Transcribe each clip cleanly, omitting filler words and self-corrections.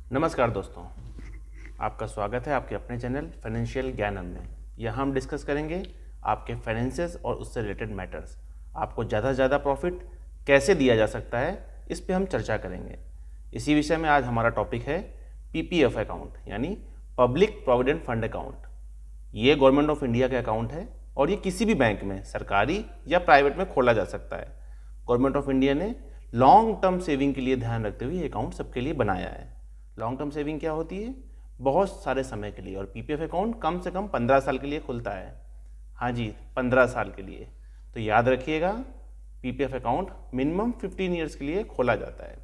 नमस्कार दोस्तों, आपका स्वागत है आपके अपने चैनल फाइनेंशियल ज्ञानम में। यहाँ हम डिस्कस करेंगे आपके फाइनेंसेस और उससे रिलेटेड मैटर्स। आपको ज़्यादा से ज़्यादा प्रॉफिट कैसे दिया जा सकता है, इस पे हम चर्चा करेंगे। इसी विषय में आज हमारा टॉपिक है पीपीएफ अकाउंट, यानी पब्लिक प्रोविडेंट फंड अकाउंट। ये गवर्नमेंट ऑफ इंडिया का अकाउंट है और ये किसी भी बैंक में, सरकारी या प्राइवेट में खोला जा सकता है। गवर्नमेंट ऑफ इंडिया ने लॉन्ग टर्म सेविंग के लिए ध्यान रखते हुए ये अकाउंट सबके लिए बनाया है। लॉन्ग टर्म सेविंग क्या होती है? बहुत सारे समय के लिए। और पीपीएफ अकाउंट कम से कम 15 साल के लिए खुलता है। हाँ जी, 15 साल के लिए। तो याद रखिएगा, पीपीएफ अकाउंट मिनिमम 15 ईयर्स के लिए खोला जाता है।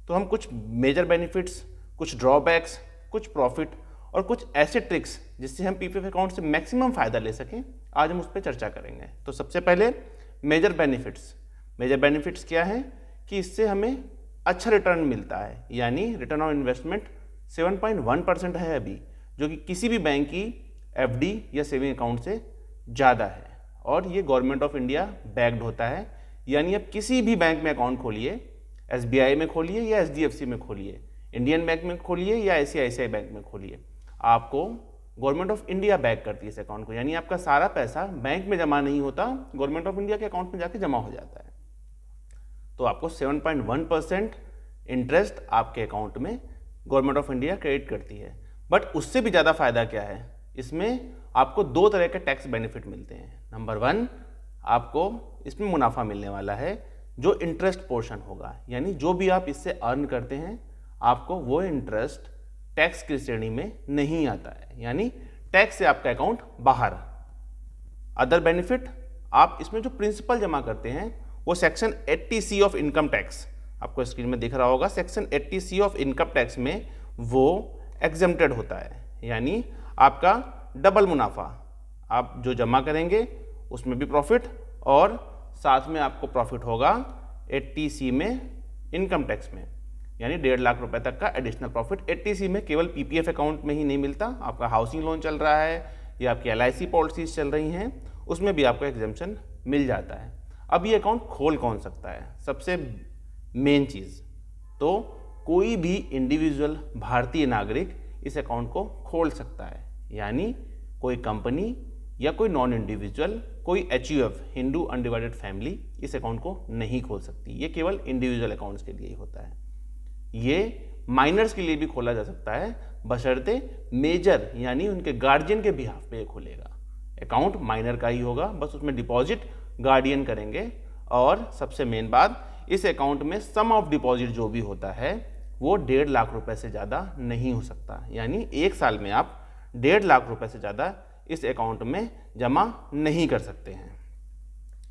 तो हम कुछ मेजर बेनिफिट्स, कुछ ड्रॉबैक्स, कुछ प्रॉफिट और कुछ ऐसे ट्रिक्स जिससे हम पीपीएफ अकाउंट से मैक्सिमम फ़ायदा ले सकें, आज हम उस पर चर्चा करेंगे। तो सबसे पहले मेजर बेनिफिट्स। मेजर बेनिफिट्स क्या है कि इससे हमें अच्छा रिटर्न मिलता है, यानी रिटर्न ऑन इन्वेस्टमेंट 7.1% है अभी, जो कि किसी भी बैंक की एफडी या सेविंग अकाउंट से ज़्यादा है। और ये गवर्नमेंट ऑफ इंडिया बैक्ड होता है, यानी आप किसी भी बैंक में अकाउंट खोलिए, एसबीआई में खोलिए या एचडीएफसी में खोलिए, इंडियन बैंक में खोलिए या आईसीआईसीआई बैंक में खोलिए, आपको गवर्नमेंट ऑफ इंडिया बैक करती है इस अकाउंट को। यानी आपका सारा पैसा बैंक में जमा नहीं होता, गवर्नमेंट ऑफ इंडिया के अकाउंट में जाके जमा हो जाता है। तो आपको 7.1% इंटरेस्ट आपके अकाउंट में गवर्नमेंट ऑफ इंडिया क्रेडिट करती है। बट उससे भी ज़्यादा फायदा क्या है, इसमें आपको दो तरह के टैक्स बेनिफिट मिलते हैं। नंबर 1, आपको इसमें मुनाफा मिलने वाला है जो इंटरेस्ट पोर्शन होगा, यानी जो भी आप इससे अर्न करते हैं आपको वो इंटरेस्ट टैक्स की श्रेणी में नहीं आता है, यानी टैक्स से आपका अकाउंट बाहर। अदर बेनिफिट, आप इसमें जो प्रिंसिपल जमा करते हैं वो section 80C of income tax, आपको स्क्रीन में दिख रहा होगा, section 80C of income tax में वो एग्जेम्प्टेड होता है। यानी आपका डबल मुनाफा, आप जो जमा करेंगे उसमें भी प्रॉफिट और साथ में आपको प्रॉफिट होगा 80C में इनकम टैक्स में, यानी 1.5 लाख रुपए तक का एडिशनल प्रॉफिट 80C में केवल पीपीएफ अकाउंट में ही नहीं मिलता। आपका हाउसिंग लोन चल रहा है या आपकी एलआईसी पॉलिसीज चल रही हैं, उसमें भी आपको एग्जेम्पशन मिल जाता है। अब ये अकाउंट खोल कौन सकता है? सबसे मेन चीज़, तो कोई भी इंडिविजुअल भारतीय नागरिक इस अकाउंट को खोल सकता है, यानी कोई कंपनी या कोई नॉन इंडिविजुअल, कोई एचयूएफ, हिंदू अनडिवाइडेड फैमिली इस अकाउंट को नहीं खोल सकती। ये केवल इंडिविजुअल अकाउंट्स के लिए ही होता है। ये माइनर्स के लिए भी खोला जा सकता है, बशर्ते मेजर यानी उनके गार्जियन के बिहाफ पे खुलेगा। अकाउंट माइनर का ही होगा, बस उसमें डिपॉजिट गार्डियन करेंगे। और सबसे मेन बात, इस अकाउंट में सम ऑफ डिपॉजिट जो भी होता है वो 1.5 लाख रुपए से ज़्यादा नहीं हो सकता, यानी एक साल में आप 1.5 लाख रुपए से ज़्यादा इस अकाउंट में जमा नहीं कर सकते हैं।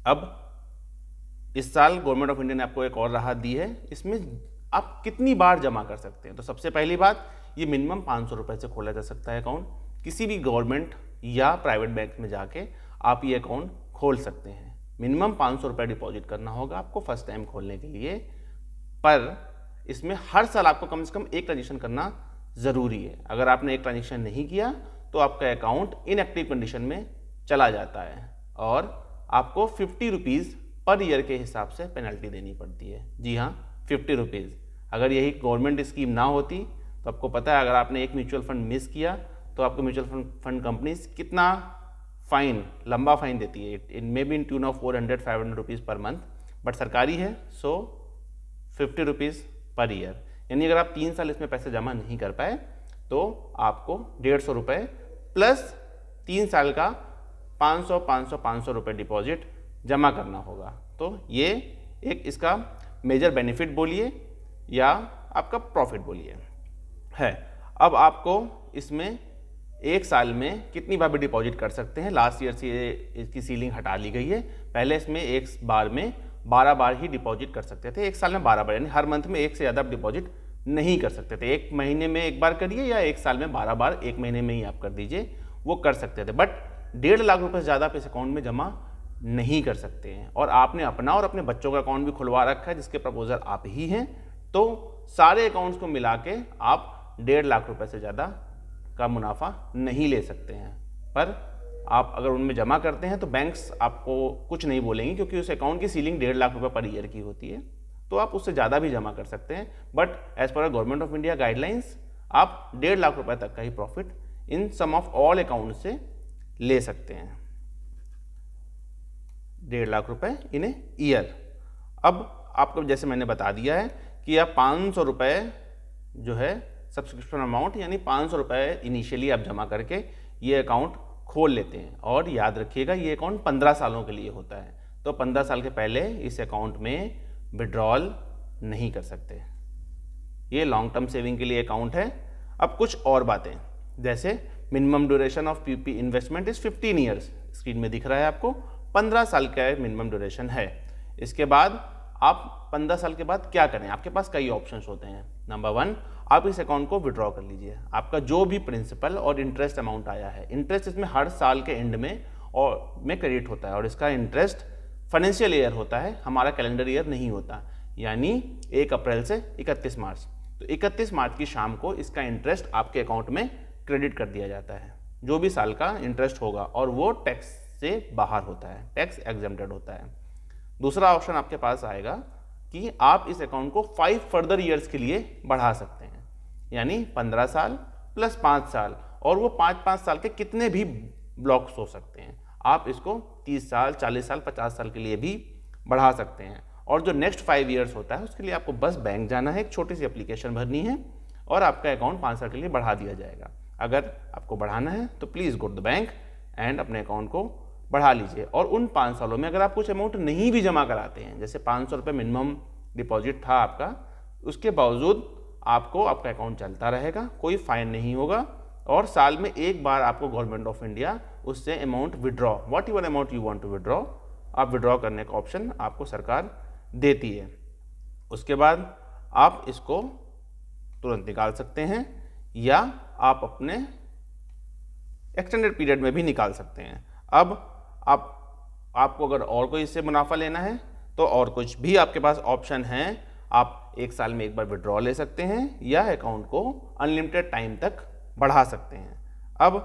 अब इस साल गवर्नमेंट ऑफ इंडिया ने आपको एक और राहत दी है, इसमें आप कितनी बार जमा कर सकते हैं। तो सबसे पहली बात, ये मिनिमम 500 रुपये से खोला जा सकता है अकाउंट। किसी भी गवर्नमेंट या प्राइवेट बैंक में जाके आप ये अकाउंट खोल सकते हैं। मिनिमम 500 रुपये डिपॉजिट करना होगा आपको फर्स्ट टाइम खोलने के लिए, पर इसमें हर साल आपको कम से कम एक ट्रांजेक्शन करना ज़रूरी है। अगर आपने एक ट्रांजेक्शन नहीं किया तो आपका अकाउंट इनएक्टिव कंडीशन में चला जाता है और आपको 50 रुपीज़ पर ईयर के हिसाब से पेनल्टी देनी पड़ती है। जी हाँ, 50 रुपीज़। अगर यही गवर्नमेंट स्कीम ना होती तो आपको पता है, अगर आपने एक म्यूचुअल फंड मिस किया तो आपको म्यूचुअल फंड कंपनीज कितना फाइन, लंबा फाइन देती है। It may be in tune of 400-500 rupees per month, but सरकारी है सो 50 रुपीज़ पर ईयर। यानी अगर आप 3 साल इसमें पैसे जमा नहीं कर पाए तो आपको 150 रुपये प्लस 3 साल का 500 रुपये डिपॉजिट जमा करना होगा। तो ये एक इसका मेजर बेनिफिट बोलिए या आपका प्रॉफिट बोलिए है। अब आपको इसमें एक साल में कितनी बार भी डिपॉजिट कर सकते हैं। लास्ट ईयर से इसकी सीलिंग हटा ली गई है। पहले इसमें एक बार में 12 बार ही डिपॉजिट कर सकते थे, एक साल में 12 बार, यानी हर मंथ में एक से ज़्यादा आप डिपॉजिट नहीं कर सकते थे। एक महीने में एक बार करिए या एक साल में 12 बार एक महीने में ही आप कर दीजिए, वो कर सकते थे। बट 1.5 लाख रुपये से ज़्यादा आप इस अकाउंट में जमा नहीं कर सकते हैं। और आपने अपना और अपने बच्चों का अकाउंट भी खुलवा रखा है जिसके प्रपोजर आप ही हैं, तो सारे अकाउंट्स को मिला के आप 1.5 लाख रुपये से ज़्यादा का मुनाफा नहीं ले सकते हैं। पर आप अगर उनमें जमा करते हैं तो बैंक्स आपको कुछ नहीं बोलेंगे, क्योंकि उस अकाउंट की सीलिंग 1.5 लाख रुपये पर ईयर की होती है। तो आप उससे ज़्यादा भी जमा कर सकते हैं, but as per government of India guidelines आप 1.5 लाख रुपए तक का ही profit in sum of all account से ले सकते हैं। 1.5 लाख रुपए इन ए ईयर। अब आपको जैसे मैंने बता दिया है कि आप 500 रुपये जो है सब्सक्रिप्शन अमाउंट यानी 500 रुपये इनिशियली आप जमा करके ये अकाउंट खोल लेते हैं। और याद रखिएगा ये अकाउंट 15 सालों के लिए होता है, तो 15 साल के पहले इस अकाउंट में विड्रॉल नहीं कर सकते। ये लॉन्ग टर्म सेविंग के लिए अकाउंट है। अब कुछ और बातें, जैसे minimum duration of PP investment is 15 years, screen में दिख रहा है आपको 15 साल का मिनिमम ड्यूरेशन है। इसके बाद आप 15 साल के बाद क्या करें, आपके पास कई ऑप्शंस होते हैं। नंबर 1, आप इस अकाउंट को विड्रॉ कर लीजिए। आपका जो भी प्रिंसिपल और इंटरेस्ट अमाउंट आया है, इंटरेस्ट इसमें हर साल के एंड में क्रेडिट होता है और इसका इंटरेस्ट फाइनेंशियल ईयर होता है, हमारा कैलेंडर ईयर नहीं होता, यानी 1 अप्रैल से 31 मार्च। तो 31 मार्च की शाम को इसका इंटरेस्ट आपके अकाउंट में क्रेडिट कर दिया जाता है, जो भी साल का इंटरेस्ट होगा, और वो टैक्स से बाहर होता है, टैक्स एग्जेम्प्टेड होता है। दूसरा ऑप्शन आपके पास आएगा कि आप इस अकाउंट को 5 फर्दर ईयर्स के लिए बढ़ा सकते हैं, यानी 15 साल प्लस 5 साल, और वो 5-5 साल के कितने भी ब्लॉक्स हो सकते हैं। आप इसको 30 साल, 40 साल, 50 साल के लिए भी बढ़ा सकते हैं। और जो नेक्स्ट 5 ईयर्स होता है उसके लिए आपको बस बैंक जाना है, एक छोटी सी एप्लीकेशन भरनी है और आपका अकाउंट 5 साल के लिए बढ़ा दिया जाएगा। अगर आपको बढ़ाना है तो please go to the bank and अपने अकाउंट को बढ़ा लीजिए। और उन 5 सालों में अगर आप कुछ अमाउंट नहीं भी जमा कराते हैं, जैसे 500 रुपये मिनिमम डिपॉजिट था आपका, उसके बावजूद आपको आपका अकाउंट चलता रहेगा, कोई फाइन नहीं होगा, और साल में एक बार आपको गवर्नमेंट ऑफ इंडिया उससे amount withdraw, whatever amount you want to withdraw, आप विड्रॉ करने का ऑप्शन आपको सरकार देती है। उसके बाद आप इसको तुरंत निकाल सकते हैं या आप अपने एक्सटेंडेड पीरियड में भी निकाल सकते हैं। अब आपको अगर और कोई इससे मुनाफा लेना है तो और कुछ भी आपके पास ऑप्शन हैं। आप 1 साल में एक बार विड्रॉ ले सकते हैं या अकाउंट को अनलिमिटेड टाइम तक बढ़ा सकते हैं। अब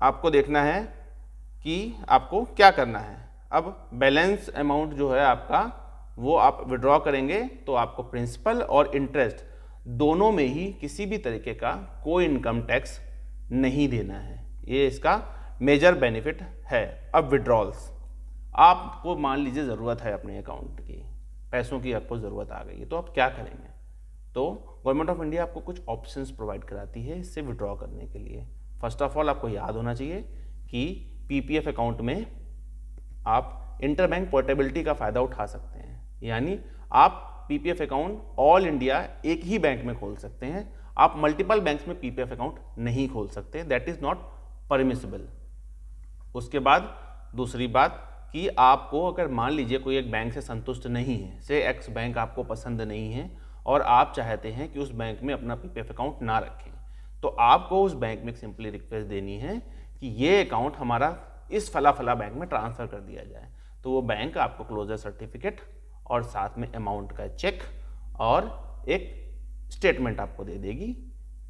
आपको देखना है कि आपको क्या करना है। अब बैलेंस अमाउंट जो है आपका, वो आप विड्रॉ करेंगे तो आपको प्रिंसिपल और इंटरेस्ट दोनों में ही किसी भी तरीके का कोई इनकम टैक्स नहीं देना है। ये इसका मेजर बेनिफिट है। अब विड्रॉल्स, आपको मान लीजिए ज़रूरत है अपने अकाउंट की, पैसों की आपको ज़रूरत आ गई है, तो आप क्या करेंगे? तो गवर्नमेंट ऑफ इंडिया आपको कुछ ऑप्शंस प्रोवाइड कराती है इससे विड्रॉ करने के लिए। फर्स्ट ऑफ ऑल आपको याद होना चाहिए कि पीपीएफ अकाउंट में आप इंटरबैंक पोर्टेबिलिटी का फ़ायदा उठा सकते हैं, यानी आप पीपीएफ अकाउंट ऑल इंडिया एक ही बैंक में खोल सकते हैं। आप मल्टीपल बैंक्स में पीपीएफ अकाउंट नहीं खोल सकते, दैट इज़ नॉट परमिसिबल। उसके बाद दूसरी बात कि आपको अगर मान लीजिए कोई एक बैंक से संतुष्ट नहीं है, से एक्स बैंक आपको पसंद नहीं है और आप चाहते हैं कि उस बैंक में अपना पीपीएफ अकाउंट ना रखें, तो आपको उस बैंक में सिंपली रिक्वेस्ट देनी है कि ये अकाउंट हमारा इस फला फला बैंक में ट्रांसफ़र कर दिया जाए। तो वो बैंक आपको क्लोजर सर्टिफिकेट और साथ में अमाउंट का चेक और एक स्टेटमेंट आपको दे देगी,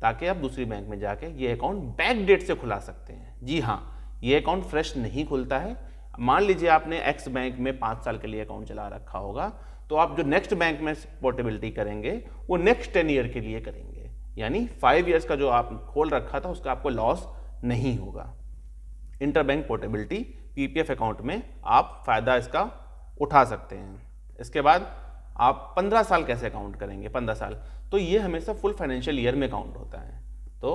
ताकि आप दूसरी बैंक में जाके ये अकाउंट बैक डेट से खुला सकते हैं। जी हाँ, ये अकाउंट फ्रेश नहीं खुलता है। मान लीजिए आपने एक्स बैंक में 5 साल के लिए अकाउंट चला रखा होगा, तो आप जो नेक्स्ट बैंक में पोर्टेबिलिटी करेंगे वो नेक्स्ट 10 ईयर के लिए करेंगे, यानी 5 ईयर्स का जो आप खोल रखा था उसका आपको लॉस नहीं होगा। इंटरबैंक पोर्टेबिलिटी पीपीएफ अकाउंट में आप फ़ायदा इसका उठा सकते हैं। इसके बाद आप 15 साल कैसे अकाउंट करेंगे? 15 साल तो ये हमेशा फुल फाइनेंशियल ईयर में काउंट होता है। तो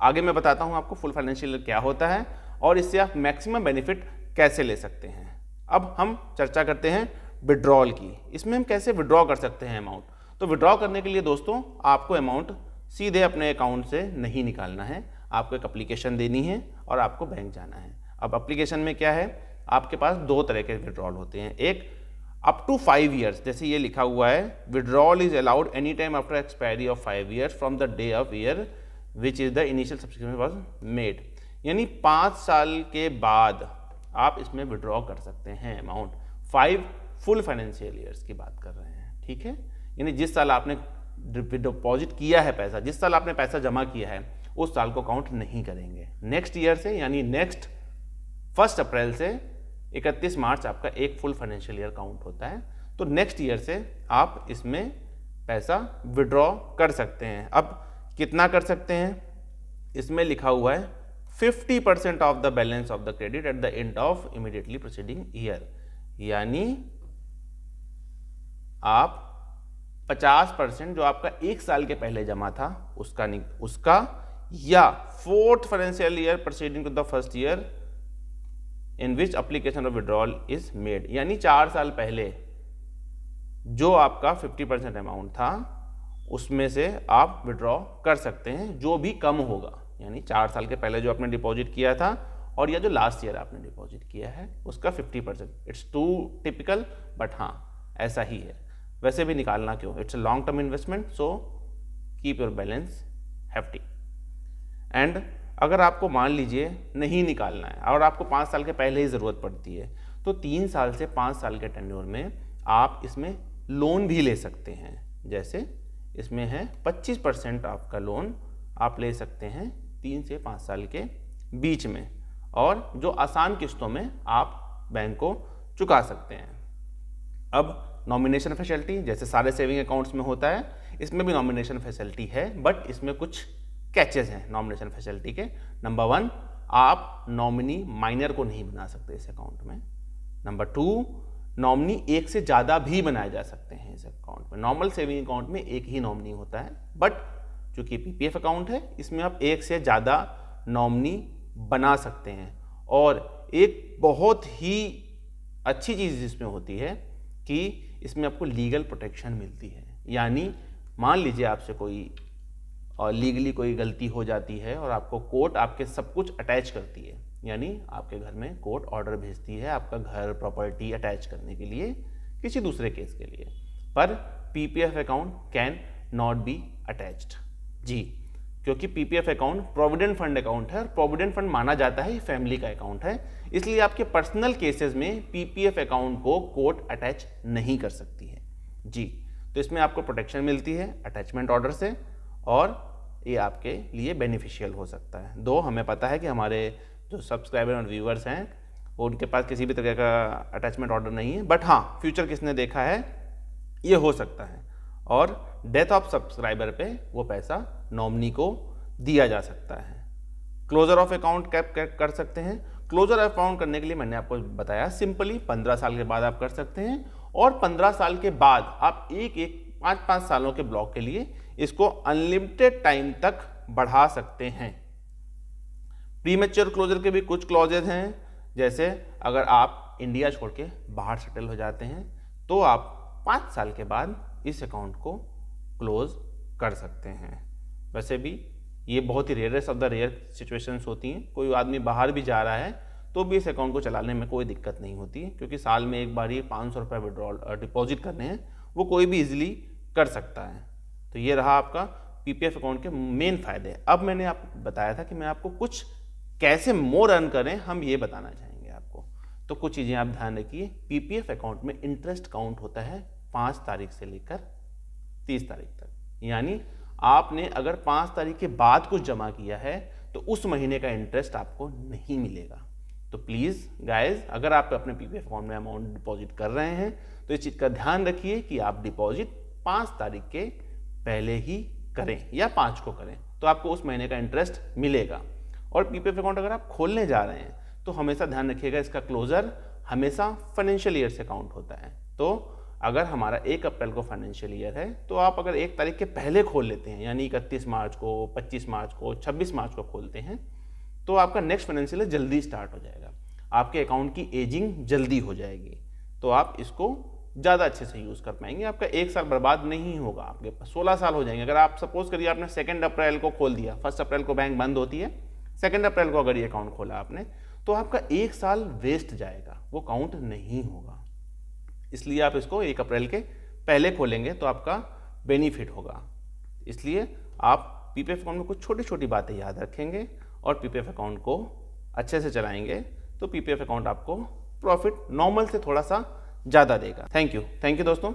आगे मैं बताता हूँ आपको फुल फाइनेंशियल ईयर क्या होता है और इससे आप मैक्सिमम बेनिफिट कैसे ले सकते हैं। अब हम चर्चा करते हैं विड्रॉल की। इसमें हम कैसे विड्रॉ कर सकते हैं अमाउंट। तो विड्रॉ करने के लिए दोस्तों आपको अमाउंट सीधे अपने अकाउंट से नहीं निकालना है, आपको एक एप्लीकेशन देनी है और आपको बैंक जाना है। अब एप्लीकेशन में क्या है, आपके पास 2 तरह के विड्रॉल होते हैं। एक अप टू 5 ईयर्स, जैसे ये लिखा हुआ है, withdrawal is allowed any time after expiry of 5 years from the day of year which is the initial subscription was made, यानी 5 साल के बाद आप इसमें विड्रॉ कर सकते हैं अमाउंट। 5 फुल फाइनेंशियल ईयर्स की बात कर रहे हैं, ठीक है। यानी जिस साल आपने डिपॉजिट किया है पैसा, जिस साल आपने पैसा जमा किया है उस साल को काउंट नहीं करेंगे। नेक्स्ट ईयर से, यानी नेक्स्ट 1 अप्रैल से 31 मार्च आपका एक फुल फाइनेंशियल ईयर काउंट होता है। तो नेक्स्ट ईयर से आप इसमें पैसा विड्रॉ कर सकते हैं। अब कितना कर सकते हैं? इसमें लिखा हुआ है 50% of the balance of the credit at the end of immediately proceeding year, यानी आप 50% जो आपका एक साल के पहले जमा था उसका या fourth financial year proceeding to the first year in which application of withdrawal is made, यानी 4 साल पहले जो आपका 50% अमाउंट था उसमें से आप विड्रॉ कर सकते हैं, जो भी कम होगा, यानी 4 साल के पहले जो आपने डिपॉजिट किया था और या जो लास्ट ईयर आपने डिपॉजिट किया है उसका 50%। इट्स टू टिपिकल, बट हाँ ऐसा ही है। वैसे भी निकालना क्यों, it's a long term investment, so keep your balance hefty. And अगर आपको मान लीजिए नहीं निकालना है और आपको 5 साल के पहले ही ज़रूरत पड़ती है, तो 3 साल से 5 साल के टेन्योर में आप इसमें लोन भी ले सकते हैं। जैसे इसमें है 25% आपका लोन आप ले सकते हैं 3 से 5 साल के बीच में, और जो आसान किस्तों में आप बैंक को चुका सकते हैं। अब नॉमिनेशन फैसिलिटी जैसे सारे सेविंग अकाउंट्स में होता है, इसमें भी नॉमिनेशन फैसिलिटी है, बट इसमें कुछ कैचेस हैं नॉमिनेशन फैसिलिटी के। नंबर 1, आप नॉमिनी माइनर को नहीं बना सकते इस अकाउंट में। नंबर 2, नॉमिनी एक से ज़्यादा भी बनाए जा सकते हैं इस अकाउंट में। नॉर्मल सेविंग अकाउंट में एक ही नॉमिनी होता है, बट चूंकि पीपीएफ अकाउंट है इसमें आप एक से ज़्यादा नॉमिनी बना सकते हैं। और एक बहुत ही अच्छी चीज़ इसमें होती है कि इसमें आपको लीगल प्रोटेक्शन मिलती है, यानी मान लीजिए आपसे कोई और लीगली कोई गलती हो जाती है और आपको कोर्ट आपके सब कुछ अटैच करती है, यानी आपके घर में कोर्ट ऑर्डर भेजती है आपका घर प्रॉपर्टी अटैच करने के लिए किसी दूसरे केस के लिए, पर PPF account can not be attached जी, क्योंकि PPF account provident fund account है और प्रोविडेंट फंड माना जाता है फैमिली का अकाउंट है, इसलिए आपके पर्सनल केसेस में पीपीएफ अकाउंट को कोर्ट अटैच नहीं कर सकती है जी। तो इसमें आपको प्रोटेक्शन मिलती है अटैचमेंट ऑर्डर से, और ये आपके लिए बेनिफिशियल हो सकता है। दो हमें पता है कि हमारे जो सब्सक्राइबर और व्यूअर्स हैं वो उनके पास किसी भी तरह का अटैचमेंट ऑर्डर नहीं है, बट हाँ फ्यूचर किसने देखा है ये हो सकता है, और डेथ ऑफ सब्सक्राइबर पे वो पैसा नॉमिनी को दिया जा सकता है। क्लोजर ऑफ अकाउंट कैप कर सकते हैं। क्लोजर अकाउंट करने के लिए मैंने आपको बताया सिंपली 15 साल के बाद आप कर सकते हैं, और 15 साल के बाद आप एक 5-5 सालों के ब्लॉक के लिए इसको अनलिमिटेड टाइम तक बढ़ा सकते हैं। प्रीमेच्योर क्लोजर के भी कुछ क्लॉजेज हैं, जैसे अगर आप इंडिया छोड़ के बाहर सेटल हो जाते हैं तो आप 5 साल के बाद इस अकाउंट को क्लोज कर सकते हैं। वैसे भी ये बहुत ही rarest of the rare situations होती हैं, कोई आदमी बाहर भी जा रहा है तो भी इस अकाउंट को चलाने में कोई दिक्कत नहीं होती है, क्योंकि साल में एक बार ही 500 रुपये विड्रॉल डिपॉजिट करने हैं, वो कोई भी इजीली कर सकता है। तो ये रहा आपका पीपीएफ अकाउंट के मेन फायदे। अब मैंने आपको बताया था कि मैं आपको कुछ कैसे मोर अर्न करें हम ये बताना चाहेंगे आपको, तो कुछ चीज़ें आप ध्यान रखिए। पीपीएफ अकाउंट में इंटरेस्ट काउंट होता है 5 तारीख से लेकर 30 तारीख तक, यानी आपने अगर 5 तारीख के बाद कुछ जमा किया है तो उस महीने का इंटरेस्ट आपको नहीं मिलेगा। तो प्लीज़ गाइज, अगर आप अपने पीपीएफ अकाउंट में अमाउंट डिपॉजिट कर रहे हैं तो इस चीज़ का ध्यान रखिए कि आप डिपॉजिट 5 तारीख के पहले ही करें या 5 को करें, तो आपको उस महीने का इंटरेस्ट मिलेगा। और पीपीएफ अकाउंट अगर आप खोलने जा रहे हैं तो हमेशा ध्यान रखिएगा इसका क्लोजर हमेशा फाइनेंशियल ईयर से काउंट होता है। तो अगर हमारा 1 अप्रैल को फाइनेंशियल ईयर है तो आप अगर 1 तारीख के पहले खोल लेते हैं, यानी 31 मार्च को, 25 मार्च को, 26 मार्च को खोलते हैं, तो आपका नेक्स्ट फाइनेंशियल ईयर जल्दी स्टार्ट हो जाएगा, आपके अकाउंट की एजिंग जल्दी हो जाएगी, तो आप इसको ज़्यादा अच्छे से यूज़ कर पाएंगे। आपका 1 साल बर्बाद नहीं होगा, आपके पास 16 साल हो जाएंगे। अगर आप सपोज करिए आपने 2 अप्रैल को खोल दिया, 1 अप्रैल को बैंक बंद होती है, 2 अप्रैल को अगर ये अकाउंट खोला आपने, तो आपका 1 साल वेस्ट जाएगा, वो काउंट नहीं होगा। इसलिए आप इसको 1 अप्रैल के पहले खोलेंगे तो आपका बेनिफिट होगा। इसलिए आप पीपीएफ अकाउंट में कुछ छोटी छोटी बातें याद रखेंगे और पीपीएफ अकाउंट को अच्छे से चलाएंगे तो पीपीएफ अकाउंट आपको प्रॉफिट नॉर्मल से थोड़ा सा ज़्यादा देगा। थैंक यू दोस्तों।